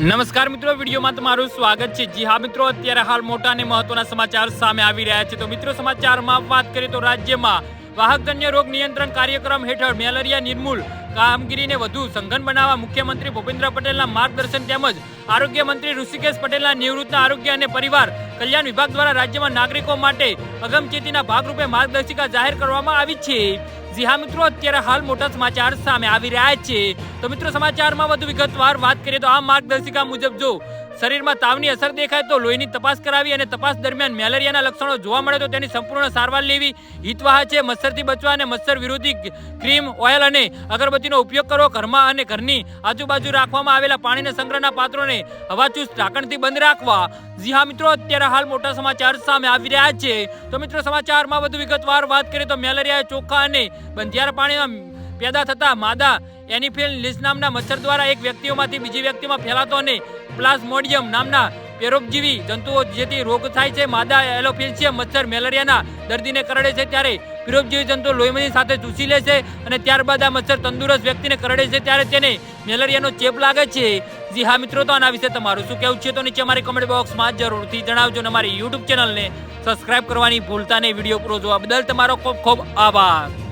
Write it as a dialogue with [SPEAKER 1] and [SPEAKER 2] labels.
[SPEAKER 1] નમસ્કાર મિત્રો, વિડીયોમાં તમારું સ્વાગત છે। જી હા મિત્રો, અત્યારે હાલ મોટા અને મહત્વના સમાચાર સામે આવી રહ્યા છે। તો મિત્રો, સમાચારમાં વાત કરીએ તો રાજ્યમાં વાહકજન્ય રોગ નિયંત્રણ કાર્યક્રમ હેઠળ મેલેરિયા નિર્મૂલ કામગીરીને વધુ સઘન બનાવવા મુખ્યમંત્રી ભૂપેન્દ્ર પટેલના માર્ગદર્શન તેમજ આરોગ્ય મંત્રી ઋષિકેશ પટેલના નિવૃત્ત આરોગ્ય અને પરિવાર કલ્યાણ વિભાગ દ્વારા રાજ્યમાં નાગરિકો માટે અગમચેતીના ભાગરૂપે માર્ગદર્શિકા જાહેર કરવામાં આવી છે। જી હા મિત્રો, અત્યારે હાલ મોટા સમાચાર સામે આવી રહ્યા છે। તો મિત્રો, સમાચારમાં વધુ વિગતવાર વાત કરીએ તો આ માર્ગદર્શિકા મુજબ જો શરીરમાં તાવની અસર દેખાય તો લોહીની તપાસ કરાવી અને તપાસ દરમિયાન મેલેરિયાના લક્ષણો જોવા મળે તો તેની સંપૂર્ણ સારવાર લેવી હિતવાહ છે। મચ્છરથી બચવા અને મચ્છર વિરોધી ક્રીમ, ઓઇલ અને અગરબત્તીનો ઉપયોગ કરવો। ઘરમાં અને ઘરની આજુબાજુ રાખવામાં આવેલા પાણીના સંગ્રહના પાત્રોને હવાચુસ્ત ઢાંકણથી બંધ રાખવા। જી હા મિત્રો, અત્યારે હાલ મોટા સમાચાર સામે આવી રહ્યા છે। તો મિત્રો, સમાચારમાં વધુ વિગતવાર વાત કરીએ તો મેલેરિયા ચોખ્ખા અને બંધિયાર પાણીમાં પેદા થતા માદા એનોફિલિસ નામના મચ્છર દ્વારા એક વ્યક્તિઓમાંથી બીજી વ્યક્તિમાં ફેલાતો અને પ્લાઝ્મોડિયમ નામના પરોપજીવી જંતુઓ જેથી રોગ થાય છે। માદા એનોફિલિસ મચ્છર મેલેરિયાના દર્દીને કરડે છે ત્યારે પરોપજીવી જંતુઓ લોહીની સાથે ચૂસી લે છે અને ત્યારબાદ આ મચ્છર તંદુરસ્ત વ્યક્તિને કરડે છે ત્યારે તેને મેલેરિયાનો ચેપ લાગે છે। જી હા મિત્રો, તો આના વિશે તમારું શું કહેવું છે તો નીચે અમારી કમેન્ટ બોક્સમાં જરૂરથી જણાવજો અને અમારી યુટ્યુબ ચેનલને સબસ્ક્રાઇબ કરવાની ભૂલતા નહીં। વિડીયો પૂરો જોવા બદલ તમારો ખૂબ ખૂબ આભાર।